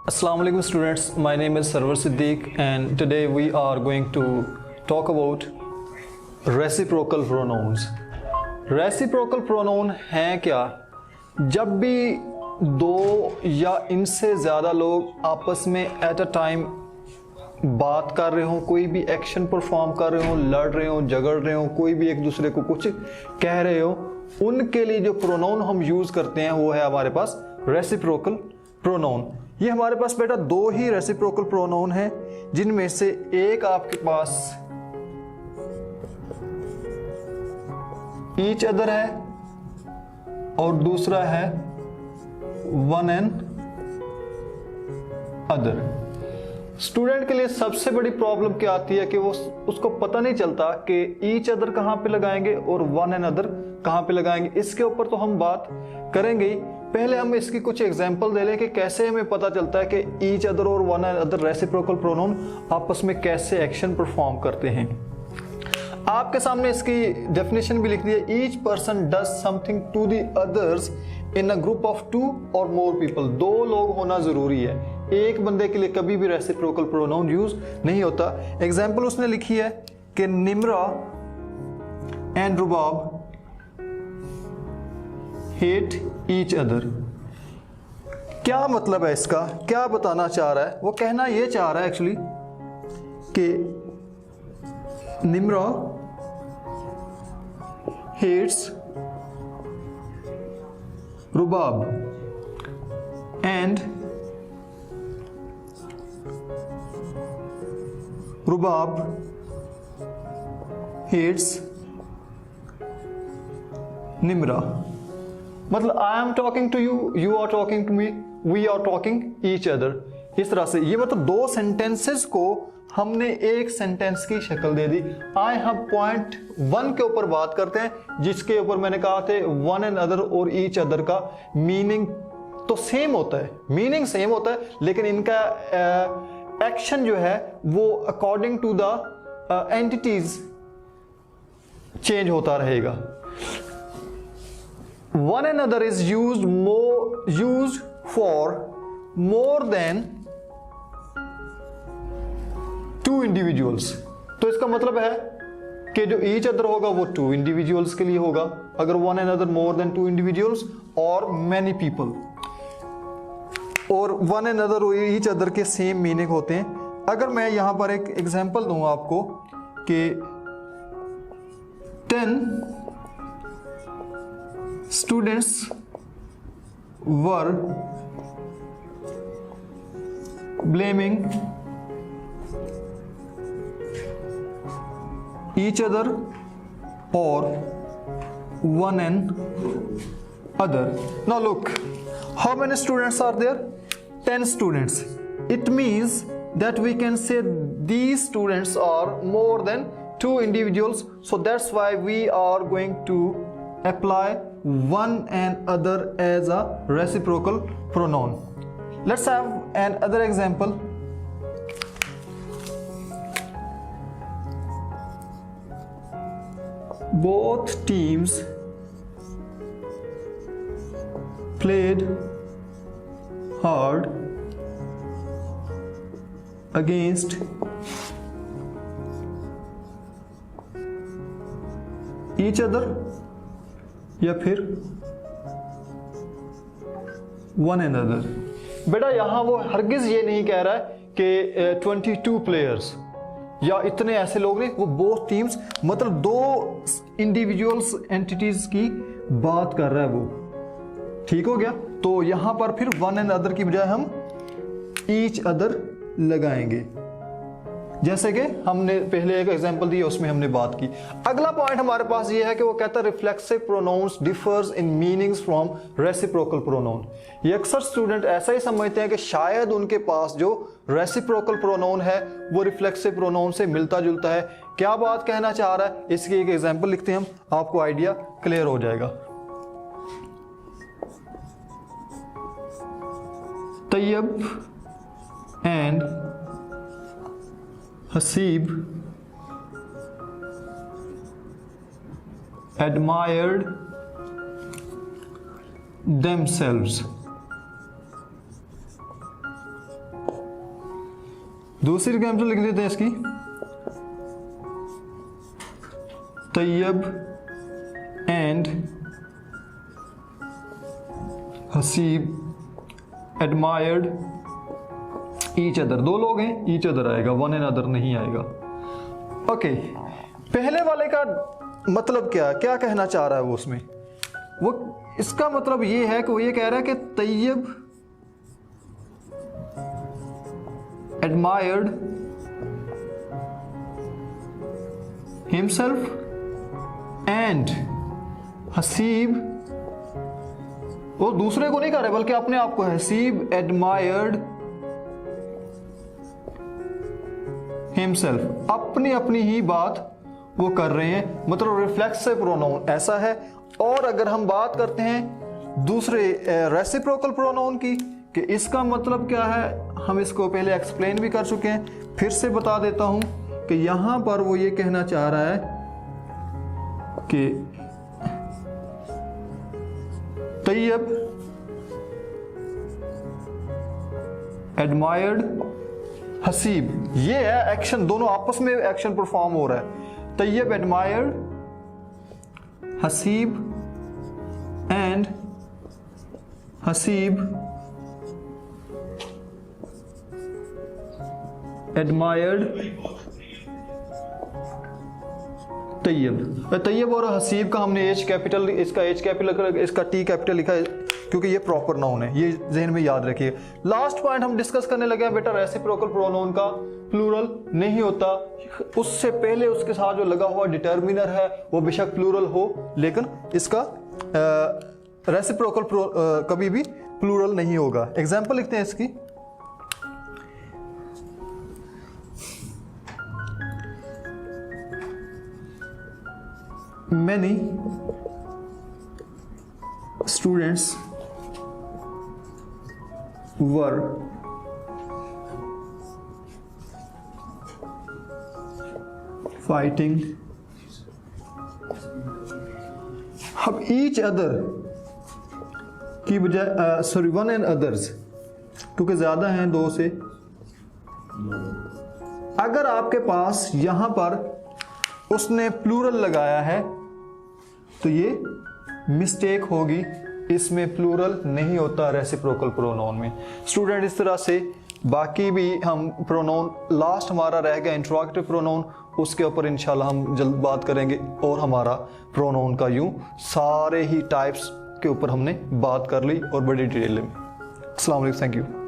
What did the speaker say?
Assalamu alaikum students, my name is Sarwar Siddiq and today we are going to talk about reciprocal pronouns. Reciprocal pronoun हैं क्या? जब भी दो या इनसे ज़्यादा लोग आपस में एट अ टाइम बात कर रहे हो, कोई भी एक्शन परफॉर्म कर रहे हो, लड़ रहे हो, झगड़ रहे हो, कोई भी एक दूसरे को कुछ कह रहे हो, उनके लिए जो प्रोनाउन हम यूज़ करते हैं वो है हमारे पास रेसिप्रोकल प्रोनाउन। ये हमारे पास बेटा दो ही रेसिप्रोकल प्रोनाउन है, जिनमें से एक आपके पास ईच अदर है और दूसरा है वन एंड अदर। स्टूडेंट के लिए सबसे बड़ी प्रॉब्लम क्या आती है कि वो उसको पता नहीं चलता कि ईच अदर कहां पे लगाएंगे और वन एंड अदर कहां पे लगाएंगे। इसके ऊपर तो हम बात करेंगे। पहले हम इसकी कुछ एग्जांपल दे लें कि कैसे हमें पता चलता है कि ईच अदर और one and other reciprocal pronoun आपस में कैसे एक्शन परफॉर्म करते हैं। आपके सामने इसकी डेफिनेशन भी लिख दी है। Each person does something to the others in a group of two or more people. दो लोग होना जरूरी है, एक बंदे के लिए कभी भी रेसिप्रोकल प्रोनाउन यूज नहीं होता। एग्जांपल उसने लिखी है कि Nimra and Rubab hate each other. क्या मतलब है इसका, क्या बताना चाह रहा है? वो कहना ये चाह रहा है एक्चुअली कि Nimra hates Rubab and Rubab hates Nimra. मतलब I am talking to you, you are talking to me, we are talking each other. इस तरह से ये मतलब दो सेंटेंसेस को हमने एक सेंटेंस की शक्ल दे दी। आए हम पॉइंट वन के ऊपर बात करते हैं, जिसके ऊपर मैंने कहा थे वन एंड अदर और ईच अदर का मीनिंग तो सेम होता है, मीनिंग सेम होता है, लेकिन इनका एक्शन जो है वो according to the entities change होता रहेगा। One another is used for more than two individuals। तो इसका मतलब है कि जो each other होगा वो two individuals के लिए होगा, अगर one another more than two individuals और many people, और one another और each other के सेम मीनिंग होते हैं। अगर मैं यहां पर एक एग्जांपल दूं आपको कि 10 students were blaming each other or one and other. Now look, how many students are there? 10 students. It means that we can say these students are more than two individuals, so that's why we are going to apply one and other as a reciprocal pronoun. Let's have another example. Both teams played hard against each other या फिर one and other. बेटा यहां वो हरगिज ये नहीं कह रहा है कि 22 प्लेयर्स या इतने ऐसे लोग नहीं, वो बोथ टीम्स मतलब दो इंडिविजुअल्स एंटिटीज की बात कर रहा है वो। ठीक हो गया? तो यहां पर फिर वन एंड अदर की बजाय हम ईच अदर लगाएंगे, जैसे कि हमने पहले एक एग्जांपल दी, उसमें हमने बात की। अगला पॉइंट हमारे पास ये है कि वो कहता है reflexive pronouns differs in meanings from reciprocal pronoun. ये अक्सर स्टूडेंट ऐसा ही समझते हैं कि शायद उनके पास जो रेसिप्रोकल प्रोनाउन है वो रिफ्लेक्सिव प्रोनाउन से मिलता जुलता है। क्या बात कहना चाह रहा है, इसकी एक एग्जाम्पल लिखते हैं हम, आपको आइडिया क्लियर हो जाएगा। Tayyab and Haseeb admired themselves दूसरी एग्जाम्पल लिख देते हैं इसकी, Tayyab and Haseeb admired each other. दो लोग हैं, ईच अदर आएगा, वन एंड अदर नहीं आएगा। ओके, पहले वाले का मतलब क्या कहना चाह रहा है वो उसमें, वो इसका मतलब ये है कि वो ये कह रहा है कि Tayyab admired himself and Haseeb, वो दूसरे को नहीं कर रहे बल्कि अपने आप को, हसीब admired himself, अपनी ही बात वो कर रहे हैं, मतलब रिफ्लेक्सिव प्रोनाउन ऐसा है। और अगर हम बात करते हैं दूसरे रेसिप्रोकल प्रोनाउन की कि इसका मतलब क्या है, हम इसको पहले एक्सप्लेन भी कर चुके हैं, फिर से बता देता हूं कि यहां पर वो ये कहना चाह रहा है कि तैयब एडमायर्ड हसीब, ये है एक्शन, दोनों आपस में एक्शन परफॉर्म हो रहा है। Tayyab admired Haseeb and Haseeb admired Tayyab. Tayyab और हसीब का हमने एच कैपिटल, इसका एच कैपिटल, इसका टी कैपिटल लिखा है क्योंकि ये प्रॉपर नाउन है, ये जहन में याद रखिए। लास्ट पॉइंट हम डिस्कस करने लगे हैं बेटा, रेसिप्रोकल प्रोनाउन का प्लूरल नहीं होता, उससे पहले उसके साथ जो लगा हुआ डिटर्मिनर है वो बेशक प्लूरल हो, लेकिन इसका रेसिप्रोकल कभी भी प्लूरल नहीं होगा। एग्जाम्पल लिखते हैं इसकी, many students were fighting, अब each other की बजाय सॉरी वन एंड अदर्स, क्योंकि ज्यादा हैं दो से, अगर आपके पास यहां पर उसने प्लूरल लगाया है तो ये मिस्टेक होगी, इसमें प्लूरल नहीं होता रेसिप्रोकल प्रोनाउन में। स्टूडेंट इस तरह से बाकी भी हम प्रोनाउन, लास्ट हमारा रह गया इंट्रोगेटिव प्रोनाउन, उसके ऊपर इंशाल्लाह हम जल्द बात करेंगे, और हमारा प्रोनाउन का यूं सारे ही टाइप्स के ऊपर हमने बात कर ली और बड़ी डिटेल में। अस्सलाम वालेकुम, थैंक यू।